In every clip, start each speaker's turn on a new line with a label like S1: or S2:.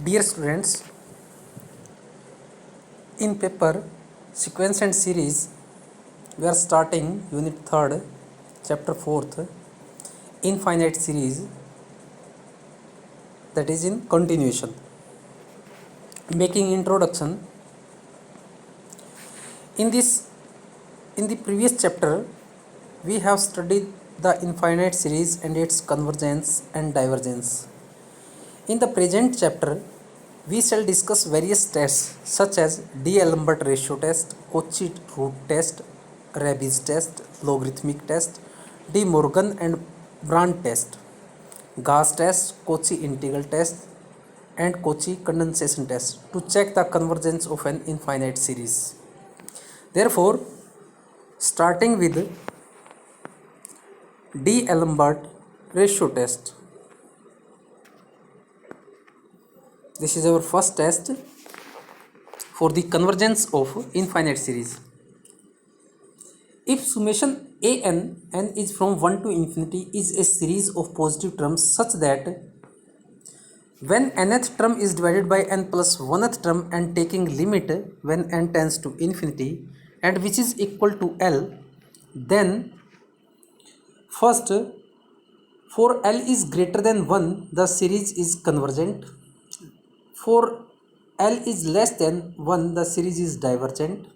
S1: Dear students, in paper Sequence and Series, we are starting Unit 3rd, Chapter 4th, Infinite Series, that is in continuation. Making introduction. In the previous chapter, we have studied the infinite series and its convergence and divergence. In the present chapter, we shall discuss various tests such as D'Alembert ratio test, Cauchy root test, Rabi's test, logarithmic test, De Morgan and Brandt test, Gauss test, Cauchy integral test, and Cauchy condensation test to check the convergence of an infinite series. Therefore, starting with D'Alembert ratio test. This is our first test for the convergence of infinite series. If summation n is from 1 to infinity is a series of positive terms such that when nth term is divided by n plus 1th term and taking limit when n tends to infinity and which is equal to L, then first for L is greater than 1 the series is convergent. For L is less than 1 the series is divergent,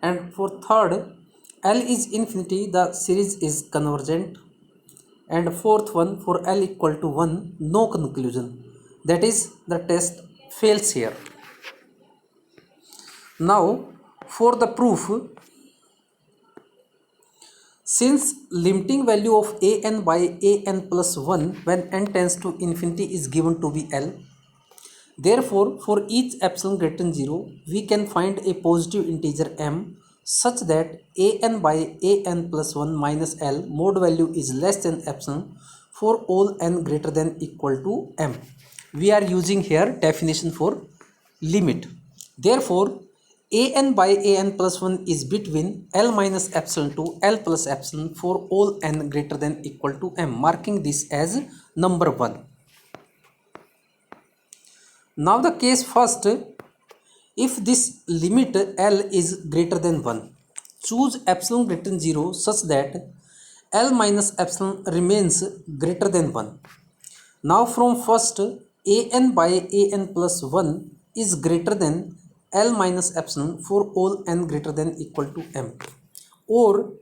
S1: and for third L is infinity the series is convergent, and fourth one for L equal to 1 no conclusion, that is the test fails here. Now for the proof, since limiting value of an by an plus 1 when n tends to infinity is given to be L, therefore for each epsilon greater than 0 we can find a positive integer m such that an by an plus 1 minus L mod value is less than epsilon for all n greater than equal to m. We are using here definition for limit. Therefore an by an plus 1 is between L minus epsilon to L plus epsilon for all n greater than equal to m, marking this as number 1. Now the case first, if this limit L is greater than 1, choose epsilon greater than 0 such that L minus epsilon remains greater than 1. Now from first an by an plus 1 is greater than L minus epsilon for all n greater than equal to m, or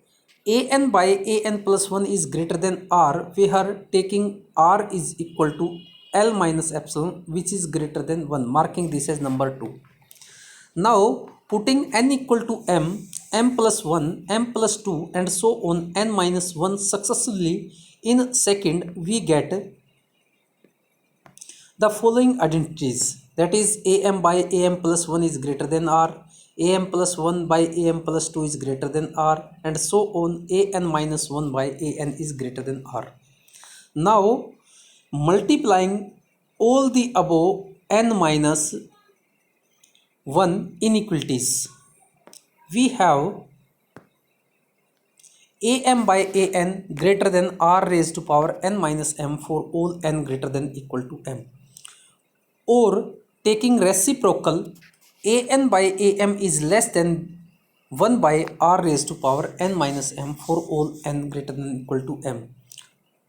S1: an by an plus 1 is greater than r where taking r is equal to L minus epsilon which is greater than 1, marking this as number 2. Now putting n equal to m, m plus 1, m plus 2 and so on n minus 1 successively in second, we get the following identities, that is am by am plus 1 is greater than r, am plus 1 by am plus 2 is greater than r, and so on an minus 1 by an is greater than r. Now multiplying all the above n minus 1 inequalities, we have am by an greater than r raised to power n minus m for all n greater than equal to m, or taking reciprocal an by am is less than 1 by r raised to power n minus m for all n greater than equal to m,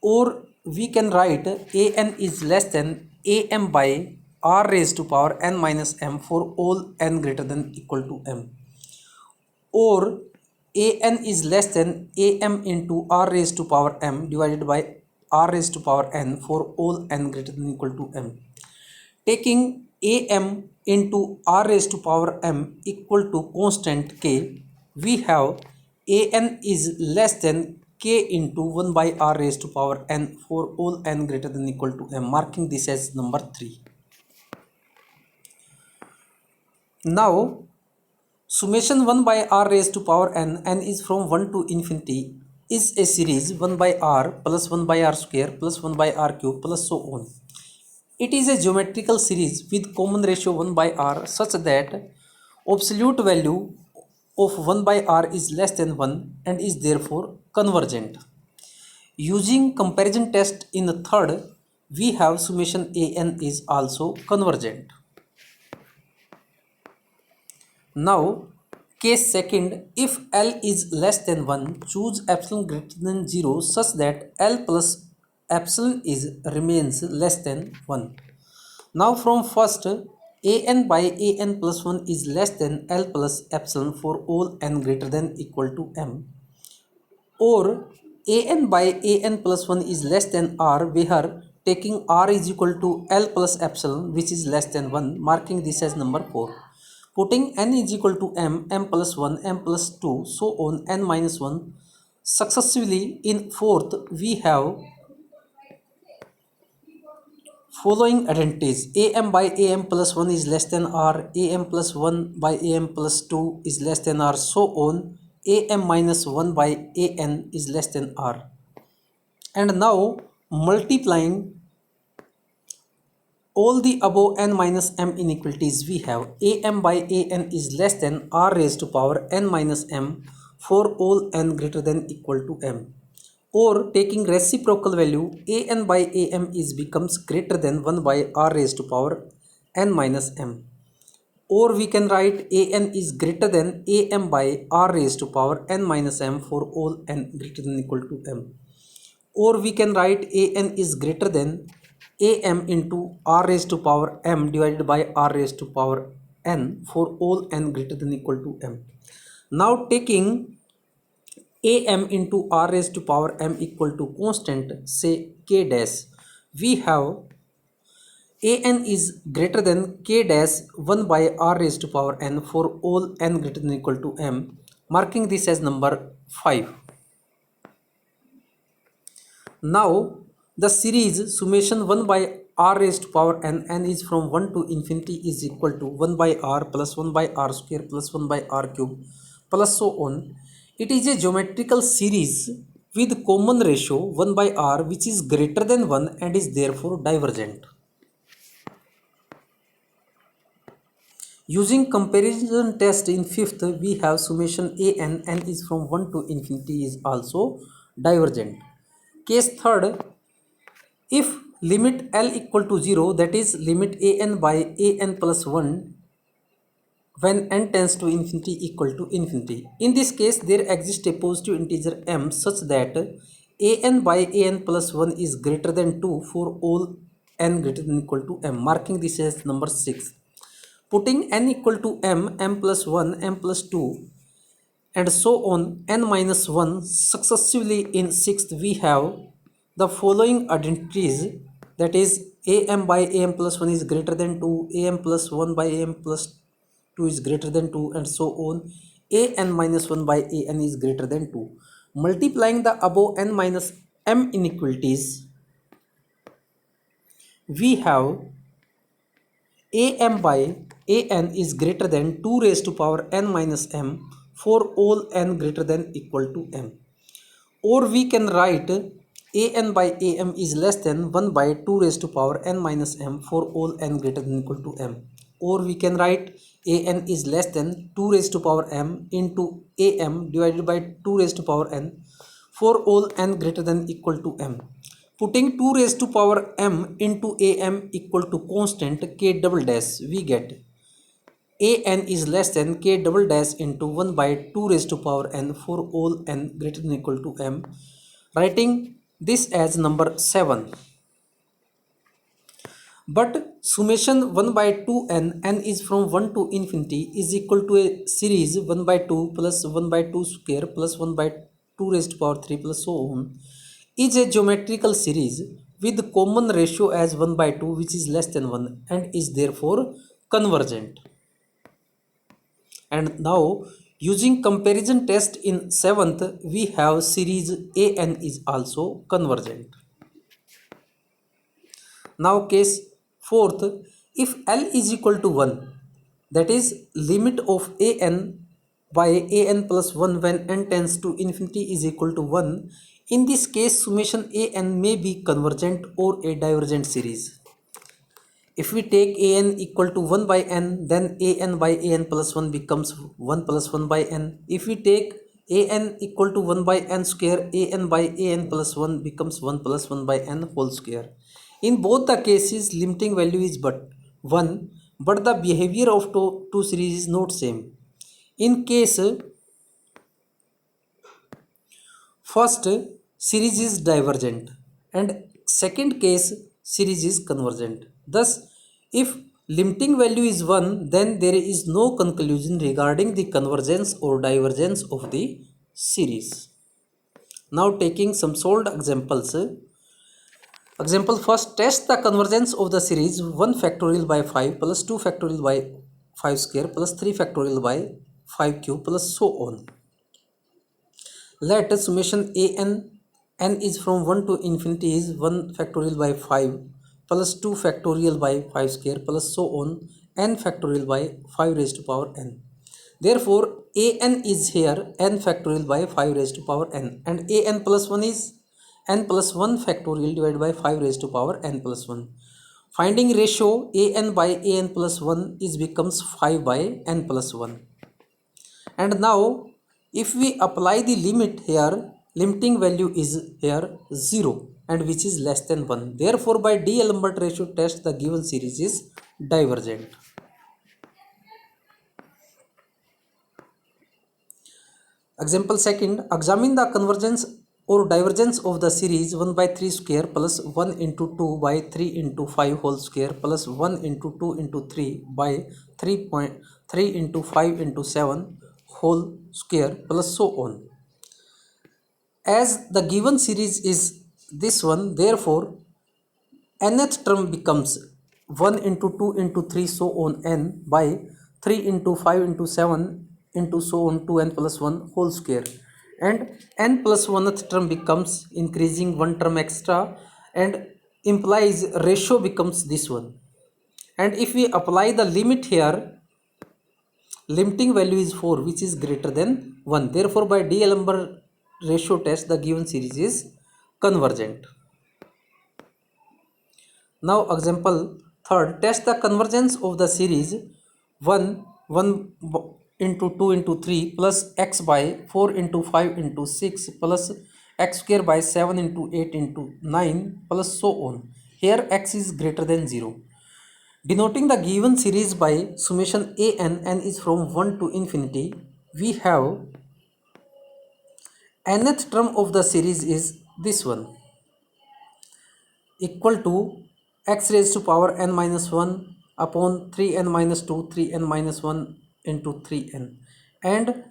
S1: or we can write an is less than am by r raised to power n minus m for all n greater than equal to m, or an is less than am into r raised to power m divided by r raised to power n for all n greater than equal to m. Taking am into r raised to power m equal to constant k, we have an is less than k into 1 by r raised to power n for all n greater than equal to m, marking this as number 3. Now summation 1 by r raised to power n is from 1 to infinity, is a series 1 by r plus 1 by r square plus 1 by r cube plus so on. It is a geometrical series with common ratio 1 by r such that absolute value of 1 by r is less than 1 and is therefore convergent. Using comparison test in the third, we have summation an is also convergent. Now case second, if L is less than 1, choose epsilon greater than 0 such that L plus epsilon is remains less than 1. Now from first, an by an plus 1 is less than L plus epsilon for all n greater than equal to m, or an by an plus 1 is less than r where taking r is equal to L plus epsilon which is less than 1, marking this as number 4. Putting n is equal to m, m plus 1, m plus 2, so on n minus 1 successively. In fourth, we have following identities: am by am plus 1 is less than r, am plus 1 by am plus 2 is less than r, so on am minus 1 by an is less than r. And now multiplying all the above n minus m inequalities, we have am by an is less than r raised to power n minus m for all n greater than equal to m, or taking reciprocal value an by am is becomes greater than 1 by r raised to power n minus m, or we can write an is greater than am by r raised to power n minus m for all n greater than equal to m, or we can write an is greater than am into r raised to power m divided by r raised to power n for all n greater than equal to m. Now taking am into r raised to power m equal to constant, say k dash, we have an is greater than k dash 1 by r raised to power n for all n greater than equal to m, marking this as number 5. Now the series summation 1 by r raised to power n is from 1 to infinity is equal to 1 by r plus 1 by r square plus 1 by r cube plus so on. It is a geometrical series with common ratio 1 by r which is greater than 1 and is therefore divergent. Using comparison test in fifth, we have summation n is from 1 to infinity is also divergent. Case third, if limit L equal to 0, that is limit an by an plus 1 when n tends to infinity equal to infinity. In this case, there exists a positive integer m such that an by an plus 1 is greater than 2 for all n greater than equal to m, marking this as number 6. Putting n equal to m, m plus 1, m plus 2 and so on n minus 1 successively. In sixth, we have the following identities, that is am by am plus 1 is greater than 2, am plus 1 by am plus 2 is greater than 2 and so on an minus 1 by an is greater than 2. Multiplying the above n minus m inequalities, we have am by an is greater than 2 raised to power n minus m for all n greater than equal to m, or we can write an by am is less than 1 by 2 raised to power n minus m for all n greater than equal to m, or we can write an is less than 2 raised to power m into am divided by 2 raised to power n for all n greater than equal to m. Putting 2 raised to power m into am equal to constant k double dash, we get an is less than k double dash into 1 by 2 raised to power n for all n greater than equal to m, writing this as number 7. But summation 1 by 2n, n is from 1 to infinity, is equal to a series 1 by 2 plus 1 by 2 square plus 1 by 2 raised to power 3 plus so on, is a geometrical series with common ratio as 1 by 2 which is less than 1 and is therefore convergent. And now using comparison test in 7th, we have series an is also convergent. Now case 4th, if L is equal to 1, that is limit of an by an plus 1 when n tends to infinity is equal to 1, in this case summation an may be convergent or a divergent series. If we take an equal to 1 by n, then an by an plus 1 becomes 1 plus 1 by n. If we take an equal to 1 by n square, an by an plus 1 becomes 1 plus 1 by n whole square. In both the cases, limiting value is but 1, but the behavior of two series is not same. In case first, series is divergent, and second case, series is convergent. Thus, if limiting value is 1, then there is no conclusion regarding the convergence or divergence of the series. Now taking some solved examples. Example first, test the convergence of the series 1 factorial by 5 plus 2 factorial by 5 square plus 3 factorial by 5 cube plus so on. Let summation n is from 1 to infinity is 1 factorial by 5 plus 2 factorial by 5 square plus so on n factorial by 5 raised to power n. Therefore, an is here n factorial by 5 raised to power n, and an plus 1 is n plus 1 factorial divided by 5 raised to power n plus 1. Finding ratio an by an plus 1 is becomes 5 by n plus 1. And now if we apply the limit here, limiting value is here 0 and which is less than 1. Therefore, by D'Alembert ratio test, the given series is divergent. Example second, examine the convergence or divergence of the series 1 by 3 square plus 1 into 2 by 3 into 5 whole square plus 1 into 2 into 3 by 3.3 into 5 into 7 whole square plus so on. As the given series is this one, therefore nth term becomes 1 into 2 into 3 so on n by 3 into 5 into 7 into so on 2n plus 1 whole square, and n plus 1th term becomes increasing one term extra and implies ratio becomes this one. And if we apply the limit here, limiting value is 4 which is greater than 1. Therefore, by D'Alembert ratio test, the given series is convergent. Now example third, test the convergence of the series 1 into 2 into 3 plus x by 4 into 5 into 6 plus x square by 7 into 8 into 9 plus so on. Here x is greater than 0. Denoting the given series by summation n is from 1 to infinity, we have nth term of the series is this one, equal to x raised to power n minus 1 upon 3n minus 2 3n minus 1 into 3n, and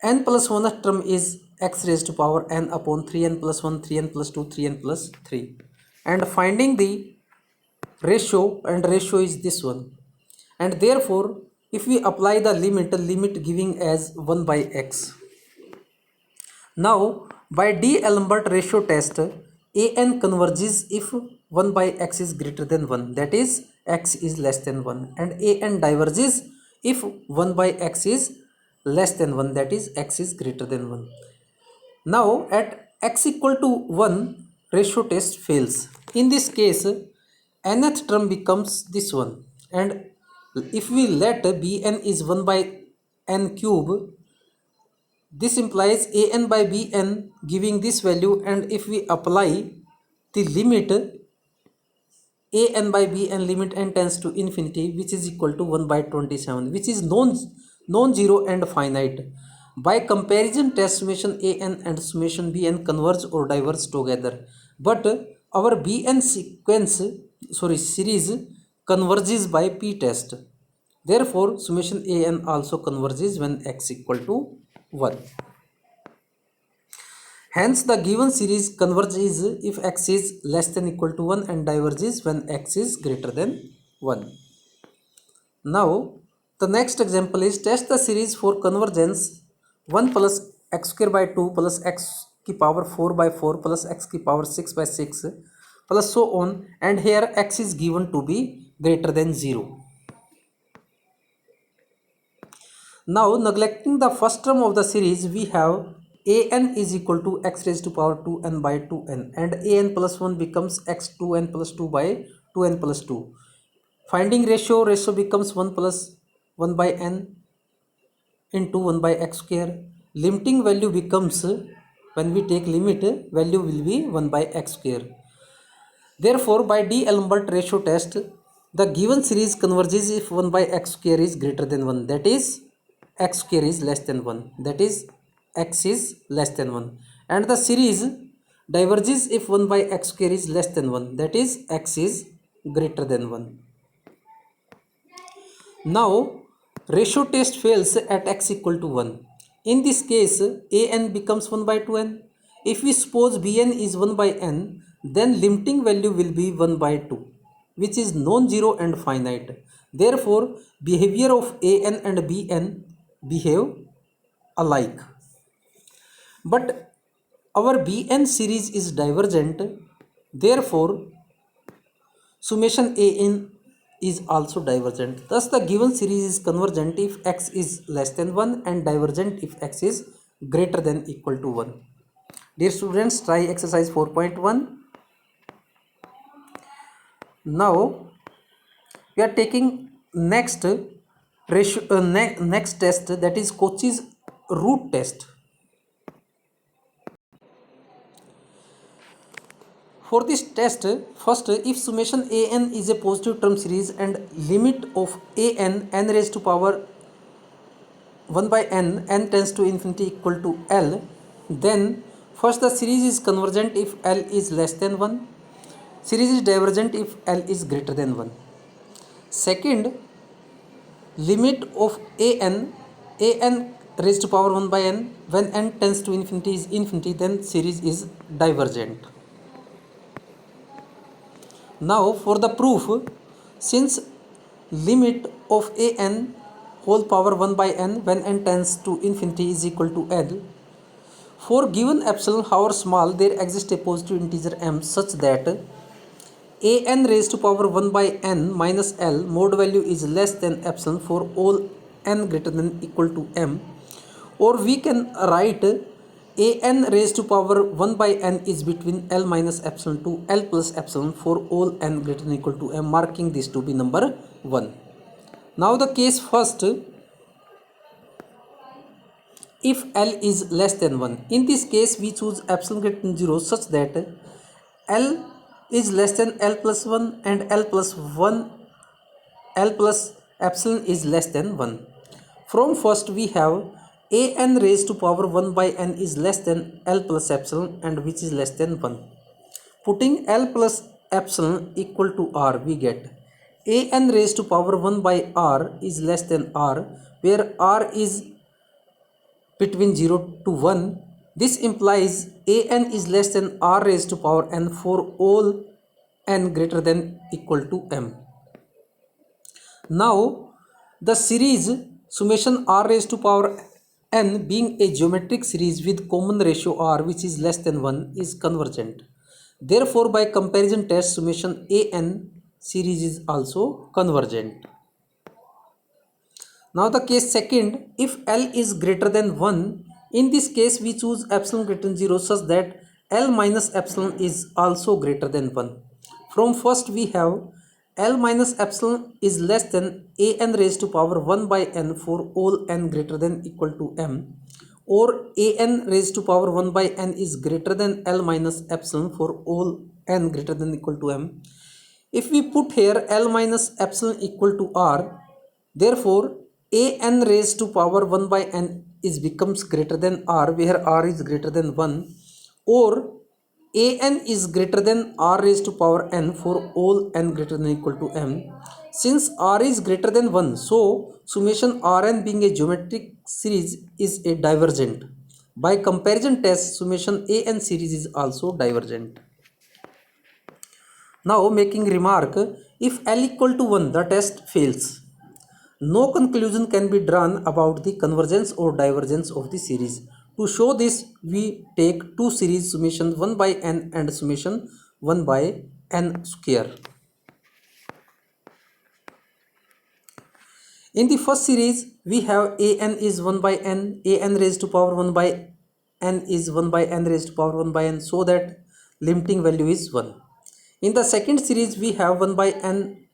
S1: n plus 1th term is x raised to power n upon 3n plus 1 3n plus 2 3n plus 3. And finding the ratio, and ratio is this one, and therefore if we apply the limit giving as 1 by x. Now by D'Alembert ratio test, an converges if 1 by x is greater than 1, that is x is less than 1, and an diverges if 1 by x is less than 1, that is x is greater than 1. Now at x equal to 1, ratio test fails. In this case, nth term becomes this one, and if we let bn is 1 by n cube, this implies an by bn giving this value, and if we apply the limit an by bn, limit n tends to infinity, which is equal to 1 by 27, which is non-zero and finite. By comparison test, summation an and summation bn converge or diverge together, but our bn series converges by p test. Therefore, summation an also converges when x equal to 1. Hence, the given series converges if x is less than equal to 1 and diverges when x is greater than 1. Now, the next example is test the series for convergence 1 plus x square by 2 plus x की power 4 by 4 plus x की power 6 by 6 plus so on, and here x is given to be greater than 0. Now, neglecting the first term of the series, we have an is equal to x raised to power 2n by 2n, and an plus 1 becomes x 2n plus 2 by 2n plus 2. Finding ratio becomes 1 plus 1 by n into 1 by x square. Limiting value becomes, when we take limit, value will be 1 by x square. Therefore, by D'Alembert ratio test, the given series converges if 1 by x square is greater than 1, that is x square is less than 1, that is x is less than 1, and the series diverges if 1 by x square is less than 1, that is x is greater than 1. Now, ratio test fails at x equal to 1. In this case, an becomes 1 by 2n. If we suppose bn is 1 by n, then limiting value will be 1 by 2, which is non-zero and finite. Therefore, behavior of an and bn behave alike. But our bn series is divergent, therefore summation an is also divergent. Thus, the given series is convergent if x is less than 1 and divergent if x is greater than equal to 1. Dear students, try exercise 4.1. Now, we are taking next next test, that is Cauchy's root test. For this test, first, if summation an is a positive term series and limit of n raised to power 1 by n tends to infinity equal to L, then first the series is convergent if L is less than 1, series is divergent if L is greater than 1. Second, limit of an raised to power 1 by n, when n tends to infinity is infinity, then series is divergent. Now for the proof, since limit of an whole power 1 by n when n tends to infinity is equal to L, for given epsilon however small, there exists a positive integer m such that an raised to power 1 by n minus L mode value is less than epsilon for all n greater than equal to m, or we can write an raised to power 1 by n is between L minus epsilon to L plus epsilon for all n greater than equal to m, marking this to be number 1. Now the case first, if L is less than 1. In this case, we choose epsilon greater than 0 such that L is less than L plus 1 and L plus epsilon is less than 1. From first we have an raised to power 1 by n is less than L plus epsilon and which is less than 1. Putting L plus epsilon equal to r, we get an raised to power 1 by r is less than r, where r is between 0 to 1. This implies an is less than r raised to power n for all n greater than equal to m. Now the series summation r raised to power n being a geometric series with common ratio r which is less than 1 is convergent. Therefore, by comparison test, summation an series is also convergent. Now the case second, if L is greater than 1, in this case we choose epsilon greater than 0 such that L minus epsilon is also greater than 1. From first we have L minus epsilon is less than an raised to power 1 by n for all n greater than equal to m, or an raised to power 1 by n is greater than L minus epsilon for all n greater than equal to m. If we put here L minus epsilon equal to r, therefore an raised to power 1 by n is becomes greater than r, where r is greater than 1, or an is greater than r raised to power n for all n greater than equal to m. Since r is greater than 1, so summation Rn being a geometric series is a divergent. By comparison test, summation an series is also divergent. Now making remark, if L equal to 1, the test fails. No conclusion can be drawn about the convergence or divergence of the series. To show this, we take two series, summation 1 by n and summation 1 by n square. In the first series, we have an is 1 by n, an raised to power 1 by n is 1 by n raised to power 1 by n, so that limiting value is 1. In the second series, we have 1 by n,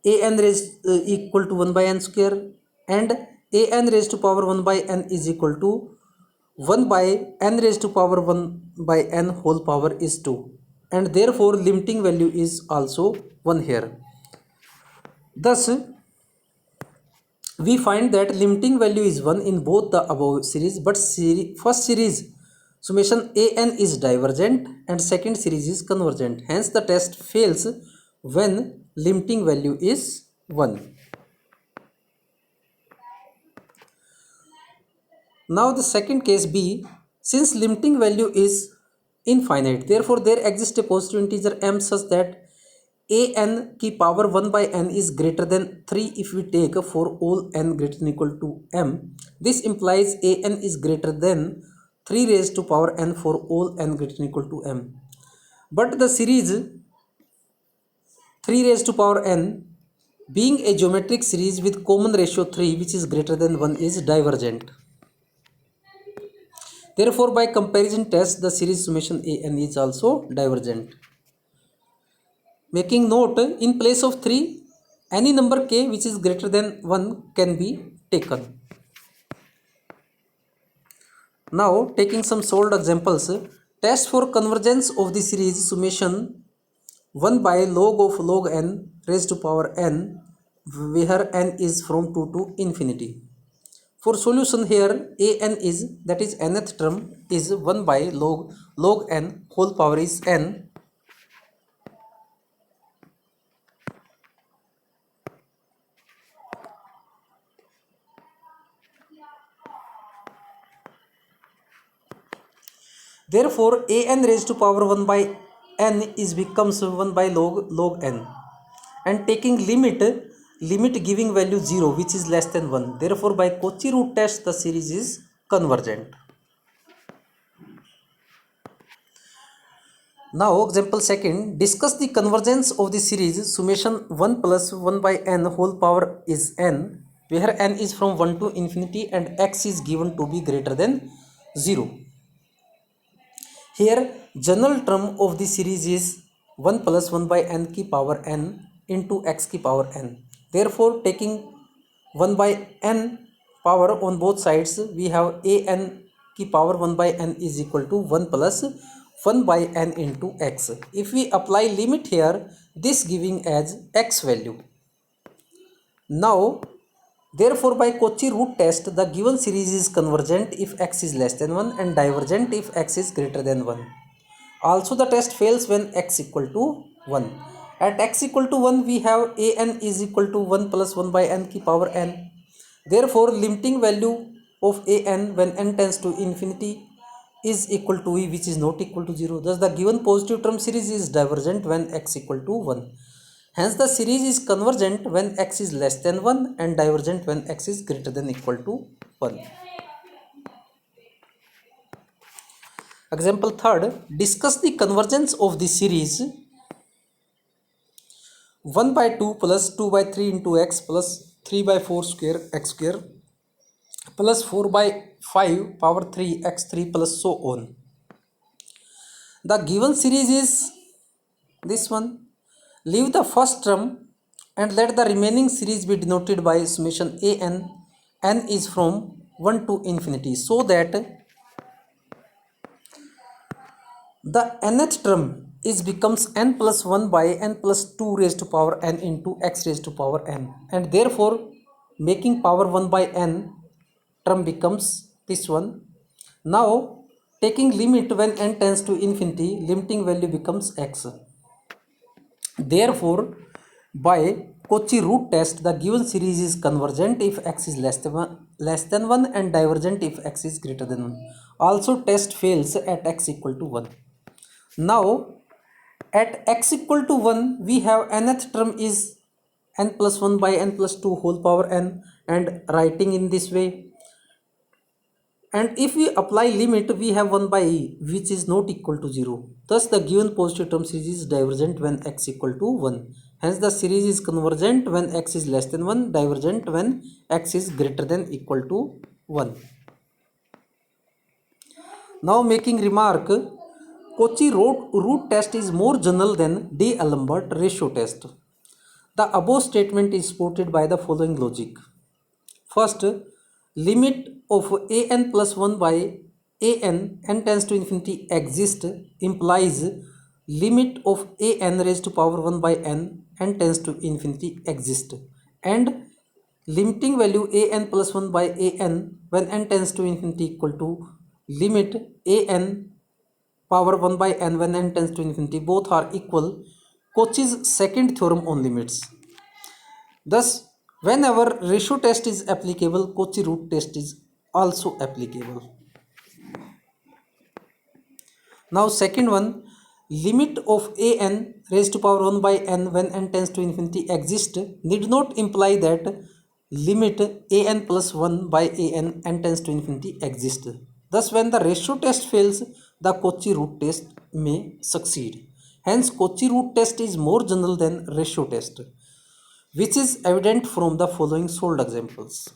S1: an raised equal to 1 by n square, and an raised to power 1 by n is equal to 1 by n raised to power 1 by n whole power is 2, and therefore limiting value is also 1 here. Thus we find that limiting value is 1 in both the above series, but first series summation an is divergent and second series is convergent. Hence the test fails when limiting value is 1. Now the second case B, since limiting value is infinite, therefore there exists a positive integer m such that an की power 1 by n is greater than 3 if we take for all n greater than equal to m. This implies an is greater than 3 raised to power n for all n greater than equal to m. But the series 3 raised to power n being a geometric series with common ratio 3 which is greater than 1 is divergent. Therefore by comparison test the series summation an is also divergent. Making note, in place of 3 any number k which is greater than 1 can be taken. Now taking some solved examples, test for convergence of the series summation 1 by log of log n raised to power n where n is from 2 to infinity. For solution here an is, that is nth term is 1 by log n whole power is n. Therefore an raised to power 1 by n is becomes 1 by log n, and taking limit giving value 0 which is less than 1. Therefore by Cauchy root test the series is convergent. Now example second, discuss the convergence of the series summation 1 plus 1 by n whole power is n where n is from 1 to infinity and x is given to be greater than 0. Here general term of the series is 1 plus 1 by n की power n into x की power n. Therefore taking 1 by n power on both sides we have an की power 1 by n is equal to 1 plus 1 by n into x. If we apply limit here, this giving as x value. Now therefore by Cauchy root test the given series is convergent if x is less than 1 and divergent if x is greater than 1. Also the test fails when x equal to 1. At x equal to 1 we have an is equal to 1 plus 1 by n की power n. Therefore limiting value of an when n tends to infinity is equal to e which is not equal to 0. Thus the given positive term series is divergent when x equal to 1. Hence the series is convergent when x is less than 1 and divergent when x is greater than equal to 1. Example third, discuss the convergence of the series 1 by 2 plus 2 by 3 into x plus 3 by 4 square x square plus 4 by 5 power 3 x3 plus so on. The given series is this one. Leave the first term and let the remaining series be denoted by summation an. N is from 1 to infinity so that the nth term is becomes n plus 1 by n plus 2 raised to power n into x raised to power n, and therefore making power 1 by n term becomes this one. Now taking limit when n tends to infinity, limiting value becomes x. Therefore by Cauchy root test the given series is convergent if x is less than 1 and divergent if x is greater than 1. Also test fails at x equal to 1. Now at x equal to 1 we have nth term is n plus 1 by n plus 2 whole power n, and writing in this way. And if we apply limit we have 1 by e which is not equal to 0. Thus the given positive term series is divergent when x equal to 1. Hence the series is convergent when x is less than 1, divergent when x is greater than equal to 1. Now making remark, Cauchy root test is more general than D'Alembert ratio test. The above statement is supported by the following logic. First, limit of an plus 1 by an n tends to infinity exist implies limit of a n raised to power 1 by n tends to infinity exist, and limiting value a n plus 1 by a n when n tends to infinity equal to limit a n power 1 by n when n tends to infinity, both are equal. Cauchy's second theorem on limits. Thus, whenever ratio test is applicable, Cauchy root test is also applicable. Now second one, limit of a n raised to power 1 by n when n tends to infinity exist need not imply that limit a n plus 1 by a n tends to infinity exist. Thus, when the ratio test fails, the Cauchy root test may succeed. Hence, Cauchy root test is more general than ratio test, which is evident from the following solved examples.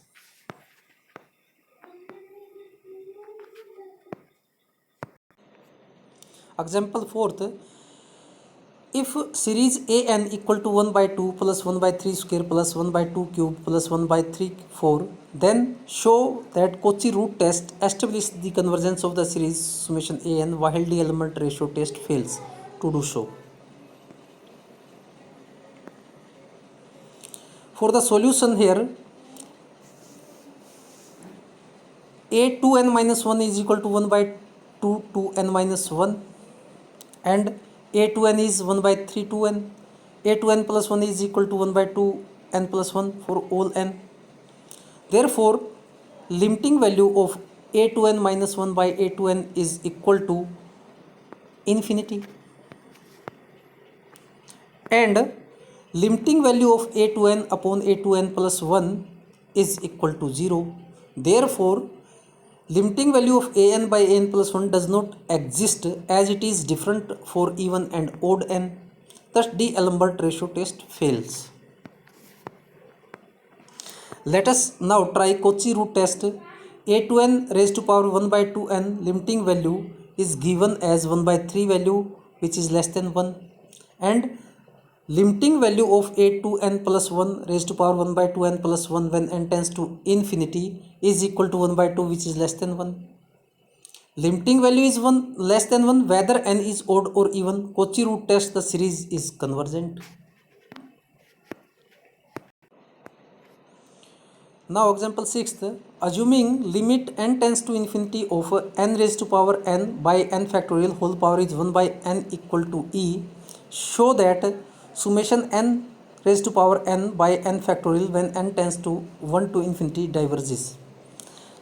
S1: Example fourth, if series a n equal to 1 by 2 plus 1 by 3 square plus 1 by 2 cube plus 1 by 3 4, then show that Cauchy root test establishes the convergence of the series summation a n while the element ratio test fails to do so. For the solution here, a 2n minus 1 is equal to 1 by 2 2n minus 1, and a 2n is 1 by 3 2n. A 2n plus 1 is equal to 1 by 2n plus 1 for all n. Therefore, limiting value of a 2n minus 1 by a 2n is equal to infinity, and limiting value of a 2n upon a 2n plus 1 is equal to 0. Therefore, limiting value of a n by a n plus 1 does not exist, as it is different for even and odd n. Thus, D'Alembert ratio test fails. Let us now try Cauchy root test. A2n raised to power 1 by 2n limiting value is given as 1 by 3 value, which is less than 1, and limiting value of a2n plus 1 raised to power 1 by 2n plus 1 when n tends to infinity is equal to 1 by 2, which is less than 1. Limiting value is 1 less than 1 whether n is odd or even. Cauchy root test, the series is convergent. Now example 6th, assuming limit n tends to infinity of n raised to power n by n factorial whole power is 1 by n equal to e, show that summation n raised to power n by n factorial when n tends to 1 to infinity diverges.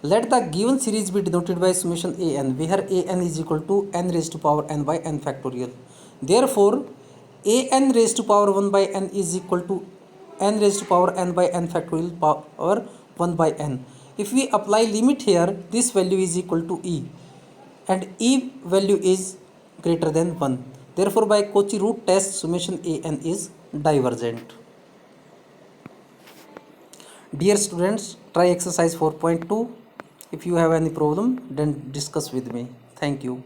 S1: Let the given series be denoted by summation a n, where a n is equal to n raised to power n by n factorial. Therefore, a n raised to power 1 by n is equal to n raised to power n by n factorial power 1 by n. If we apply limit here, this value is equal to e, and e value is greater than 1. Therefore, by Cauchy root test, summation a n is divergent. Dear students, try exercise 4.2. If you have any problem, then discuss with me. Thank you.